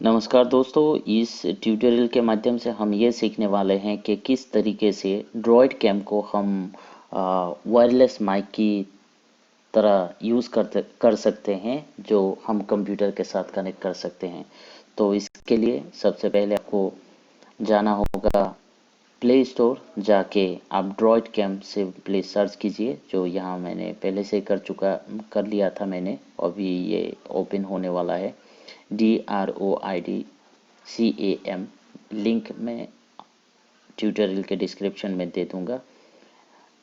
नमस्कार दोस्तों, इस ट्यूटोरियल के माध्यम से हम ये सीखने वाले हैं कि किस तरीके से ड्रॉइड कैम को हम वायरलेस माइक की तरह यूज़ कर सकते हैं, जो हम कंप्यूटर के साथ कनेक्ट कर सकते हैं। तो इसके लिए सबसे पहले आपको जाना होगा प्ले स्टोर। जाके आप ड्रॉइड कैम से प्लीज सर्च कीजिए, जो यहाँ मैंने पहले से कर लिया था मैंने। अभी ये ओपन होने वाला है। DROIDCAM लिंक मैं ट्यूटोरियल के डिस्क्रिप्शन में दे दूंगा।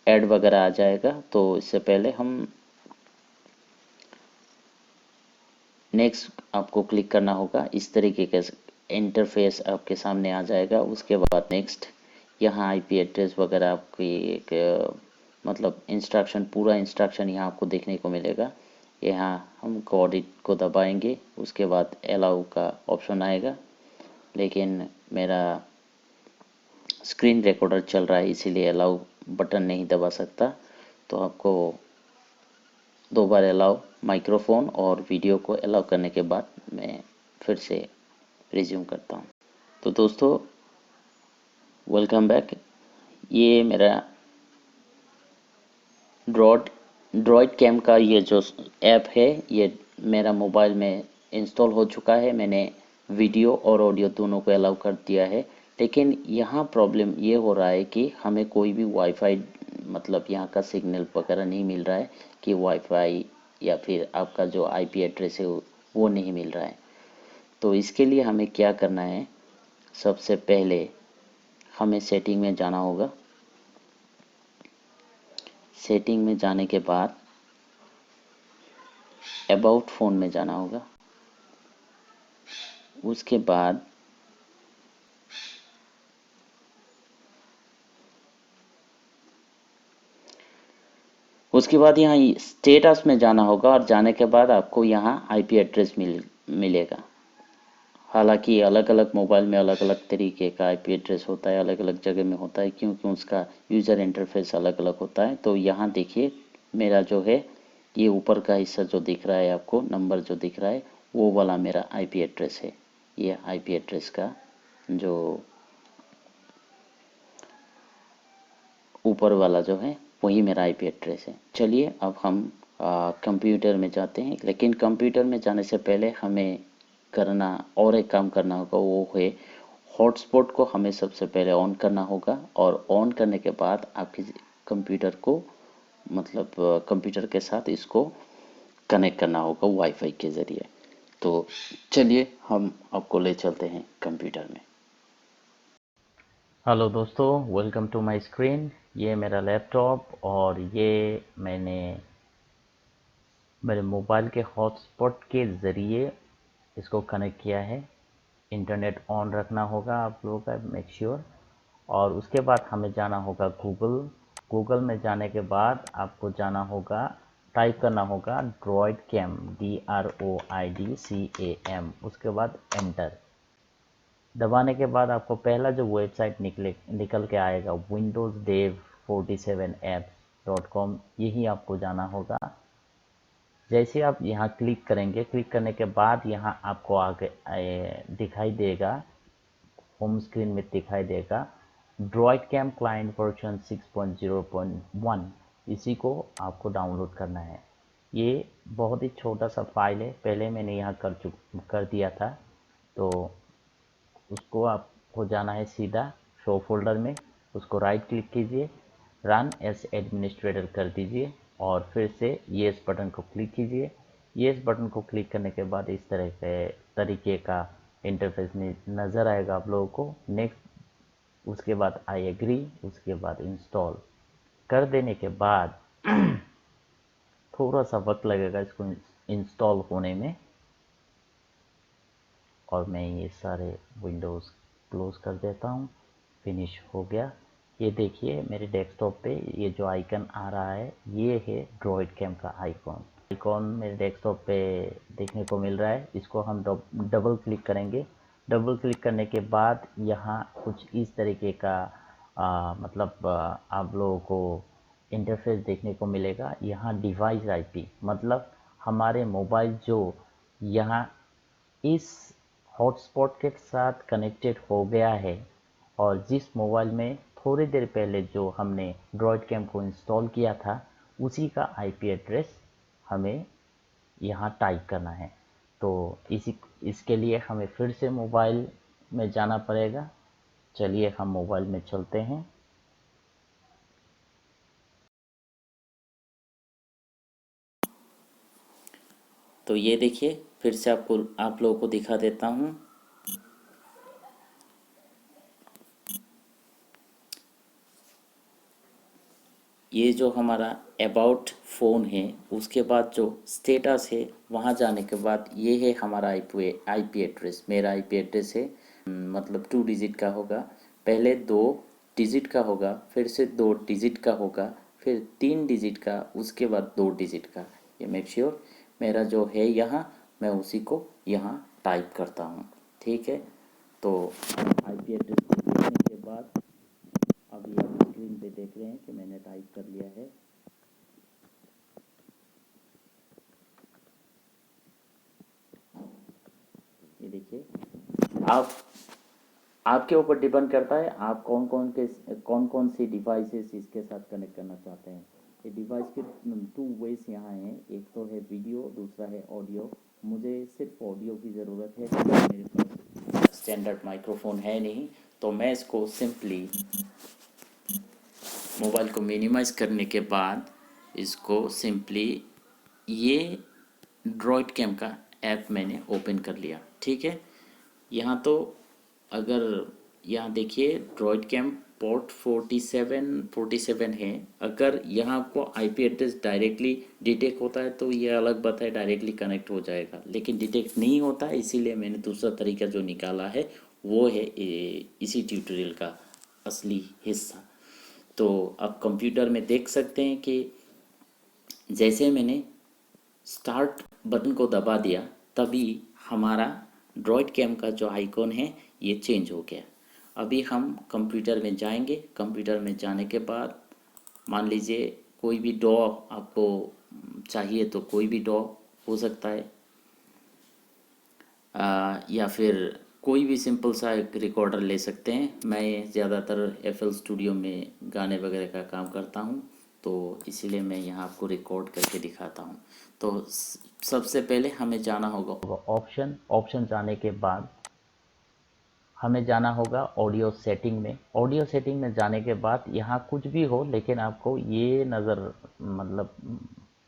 ऐड वगैरह आ जाएगा, तो इससे पहले हम नेक्स्ट आपको क्लिक करना होगा। इस तरीके का इंटरफेस आपके सामने आ जाएगा। उसके बाद नेक्स्ट, यहाँ आईपी एड्रेस वगैरह आपकी एक मतलब इंस्ट्रक्शन, पूरा इंस्ट्रक्शन यहाँ आपको देखने को मिलेगा। यहाँ हम कोडिट को दबाएंगे, उसके बाद अलाउ का ऑप्शन आएगा। लेकिन मेरा स्क्रीन रिकॉर्डर चल रहा है, इसीलिए अलाउ बटन नहीं दबा सकता। तो आपको दो बार अलाउ माइक्रोफोन और वीडियो को अलाउ करने के बाद मैं फिर से रिज्यूम करता हूँ। तो दोस्तों, वेलकम बैक। ये मेरा ड्रॉइड कैम का ये जो ऐप है, ये मेरा मोबाइल में इंस्टॉल हो चुका है। मैंने वीडियो और ऑडियो दोनों को अलाउ कर दिया है। लेकिन यहाँ प्रॉब्लम ये हो रहा है कि हमें कोई भी वाईफाई, मतलब यहाँ का सिग्नल वगैरह नहीं मिल रहा है, कि वाईफाई या फिर आपका जो आईपी एड्रेस है वो नहीं मिल रहा है। तो इसके लिए हमें क्या करना है, सबसे पहले हमें सेटिंग में जाना होगा। सेटिंग में जाने के बाद अबाउट फ़ोन में जाना होगा। उसके बाद यहाँ स्टेटस में जाना होगा, और जाने के बाद आपको यहाँ आईपी एड्रेस मिलेगा। हालांकि अलग अलग मोबाइल में अलग अलग तरीके का आईपी एड्रेस होता है, अलग अलग जगह में होता है, क्योंकि उसका यूज़र इंटरफेस अलग अलग होता है। तो यहाँ देखिए, मेरा जो है ये ऊपर का हिस्सा जो दिख रहा है आपको, नंबर जो दिख रहा है, वो वाला मेरा आईपी एड्रेस है। ये आईपी एड्रेस का जो ऊपर वाला जो है वही मेरा आईपी एड्रेस है। चलिए अब हम कंप्यूटर में जाते हैं। लेकिन कंप्यूटर में जाने से पहले हमें करना और एक काम करना होगा, वो है हॉटस्पॉट को हमें सबसे पहले ऑन करना होगा। और ऑन करने के बाद आपके कंप्यूटर को, मतलब कंप्यूटर के साथ इसको कनेक्ट करना होगा वाईफाई के ज़रिए। तो चलिए हम आपको ले चलते हैं कंप्यूटर में। हेलो दोस्तों, वेलकम टू माय स्क्रीन। ये मेरा लैपटॉप, और ये मैंने मेरे मोबाइल के हॉटस्पॉट के ज़रिए इसको कनेक्ट किया है। इंटरनेट ऑन रखना होगा आप लोगों का, मेक श्योर। और उसके बाद हमें जाना होगा गूगल। गूगल में जाने के बाद आपको जाना होगा, टाइप करना होगा ड्रॉइड कैम, DROIDCAM। उसके बाद एंटर दबाने के बाद आपको पहला जो वेबसाइट निकल के आएगा, विंडोज़ डेव 47 apps.com, यही आपको जाना होगा। जैसे आप यहाँ क्लिक करेंगे, क्लिक करने के बाद यहाँ आपको आगे दिखाई देगा, होम स्क्रीन में दिखाई देगा ड्रॉइड कैम क्लाइंट वर्जन 6.0.1। इसी को आपको डाउनलोड करना है। ये बहुत ही छोटा सा फाइल है, पहले मैंने यहाँ कर दिया था। तो उसको आपको जाना है सीधा शो फोल्डर में, उसको राइट क्लिक कीजिए, रन एज एडमिनिस्ट्रेटर कर दीजिए, और फिर से येस बटन को क्लिक कीजिए। येस बटन को क्लिक करने के बाद इस तरह के तरीके का इंटरफेस नज़र आएगा आप लोगों को। नेक्स्ट, उसके बाद आई एग्री, उसके बाद इंस्टॉल कर देने के बाद थोड़ा सा वक्त लगेगा इसको इंस्टॉल होने में। और मैं ये सारे विंडोज़ क्लोज़ कर देता हूँ। फिनिश हो गया। ये देखिए मेरे डेस्कटॉप पे ये जो आइकन आ रहा है, ये है ड्रॉइड कैम का आइकॉन मेरे डेस्कटॉप पे देखने को मिल रहा है। इसको हम डबल क्लिक करेंगे। डबल क्लिक करने के बाद यहाँ कुछ इस तरीके का मतलब आप लोगों को इंटरफेस देखने को मिलेगा। यहाँ डिवाइस आईपी, मतलब हमारे मोबाइल जो यहाँ इस हॉटस्पॉट के साथ कनेक्टेड हो गया है और जिस मोबाइल में थोड़ी देर पहले जो हमने ड्रॉइड कैम को इंस्टॉल किया था उसी का आईपी एड्रेस हमें यहाँ टाइप करना है। तो इसके लिए हमें फिर से मोबाइल में जाना पड़ेगा। चलिए हम मोबाइल में चलते हैं। तो ये देखिए, फिर से आप लोगों को दिखा देता हूँ। ये जो हमारा अबाउट फ़ोन है उसके बाद जो स्टेटस है वहाँ जाने के बाद ये है हमारा आईपी एड्रेस। मेरा आईपी एड्रेस है मतलब 2 डिजिट का होगा। पहले 2 डिजिट का होगा, फिर से 2 डिजिट का होगा, फिर 3 डिजिट का, उसके बाद 2 डिजिट का। ये मेक श्योर मेरा जो है यहाँ मैं उसी को यहाँ टाइप करता हूँ। ठीक है, तो आईपी एड्रेस को लिखने के बाद अभी आप स्क्रीन पे देख रहे हैं कि मैंने टाइप कर लिया है। ये देखिए, आप आपके ऊपर डिपेंड करता है आप कौन कौन सी डिवाइसेस इसके साथ कनेक्ट करना चाहते हैं। ये डिवाइस के 2 वेज यहाँ हैं, एक तो है वीडियो, दूसरा है ऑडियो। मुझे सिर्फ ऑडियो की ज़रूरत है क्योंकि मेरे पास स्टैंडर्ड माइक्रोफोन है नहीं। तो मैं इसको सिंपली मोबाइल को मिनिमाइज़ करने के बाद इसको सिंपली ये ड्रॉइड कैम का ऐप मैंने ओपन कर लिया। ठीक है, यहाँ तो अगर यहाँ देखिए ड्रॉइड कैम पोर्ट 47 है। अगर यहाँ आपको आईपी एड्रेस डायरेक्टली डिटेक्ट होता है तो ये अलग बात है, डायरेक्टली कनेक्ट हो जाएगा। लेकिन डिटेक्ट नहीं होता है, इसीलिए मैंने दूसरा तरीका जो निकाला है वो है इसी ट्यूटोरियल का असली हिस्सा। तो आप कंप्यूटर में देख सकते हैं कि जैसे मैंने स्टार्ट बटन को दबा दिया तभी हमारा ड्रॉइड कैम का जो आइकॉन है ये चेंज हो गया। अभी हम कंप्यूटर में जाएंगे। कंप्यूटर में जाने के बाद मान लीजिए कोई भी डॉ आपको चाहिए तो कोई भी डॉ हो सकता है, या फिर कोई भी सिंपल सा एक रिकॉर्डर ले सकते हैं। मैं ज़्यादातर एफएल स्टूडियो में गाने वगैरह का काम करता हूँ तो इसीलिए मैं यहाँ आपको रिकॉर्ड करके दिखाता हूँ। तो सबसे पहले हमें जाना होगा ऑप्शन जाने के बाद हमें जाना होगा ऑडियो सेटिंग में। ऑडियो सेटिंग में जाने के बाद यहाँ कुछ भी हो लेकिन आपको ये मतलब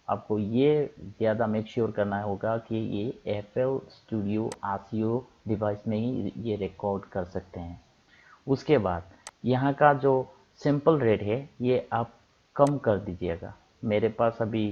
आपको ये ज़्यादा मेक श्योर करना होगा कि ये एफएल स्टूडियो आरसीओ डिवाइस में ही ये रिकॉर्ड कर सकते हैं। उसके बाद यहाँ का जो सिंपल रेट है ये आप कम कर दीजिएगा। मेरे पास अभी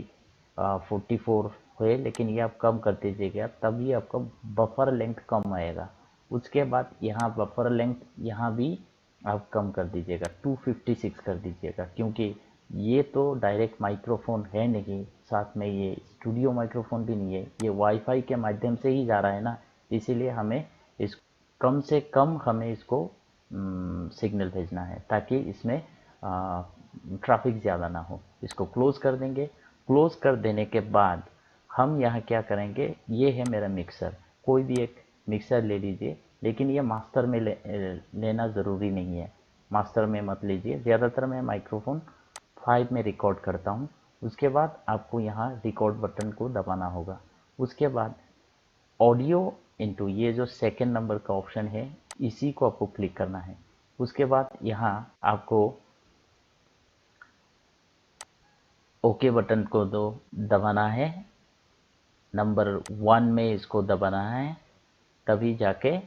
44 है लेकिन ये आप कम कर दीजिएगा तभी आपका बफर लेंथ कम आएगा। उसके बाद यहाँ बफर लेंथ यहाँ भी आप कम कर दीजिएगा, 256 कर दीजिएगा, क्योंकि ये तो डायरेक्ट माइक्रोफोन है नहीं, साथ में ये स्टूडियो माइक्रोफोन भी नहीं है, ये वाईफाई के माध्यम से ही जा रहा है ना। इसीलिए हमें इस कम से कम हमें इसको सिग्नल भेजना है ताकि इसमें ट्रैफिक ज़्यादा ना हो। इसको क्लोज़ कर देंगे। क्लोज़ कर देने के बाद हम यहाँ क्या करेंगे, ये है मेरा मिक्सर। कोई भी एक मिक्सर ले लीजिए, लेकिन ये मास्टर में लेना ज़रूरी नहीं है। मास्टर में मत लीजिए, ज़्यादातर मैं माइक्रोफोन 5 में रिकॉर्ड करता हूँ। उसके बाद आपको यहाँ रिकॉर्ड बटन को दबाना होगा। उसके बाद ऑडियो इनटू ये जो सेकंड नंबर का ऑप्शन है इसी को आपको क्लिक करना है। उसके बाद यहाँ आपको ओके बटन को दबाना है। नंबर 1 में इसको दबाना है, तभी जाके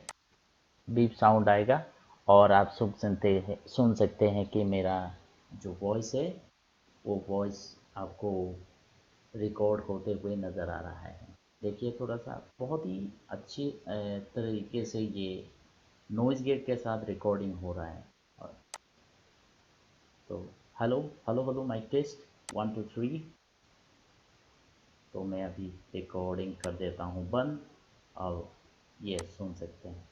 बीप साउंड आएगा और आप सुन सकते हैं कि मेरा जो वॉइस है वो वॉइस आपको रिकॉर्ड होते हुए नज़र आ रहा है। देखिए थोड़ा सा बहुत ही अच्छी तरीके से ये नॉइज़ गेट के साथ रिकॉर्डिंग हो रहा है। और तो hello hello hello mic test 1 2 3। तो मैं अभी रिकॉर्डिंग कर देता हूँ बंद और ये सुन सकते हैं।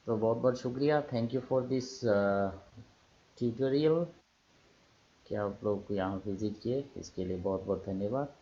तो बहुत बहुत शुक्रिया, thank you for this tutorial कि आप लोग यहाँ विज़िट किए, इसके लिए बहुत बहुत धन्यवाद।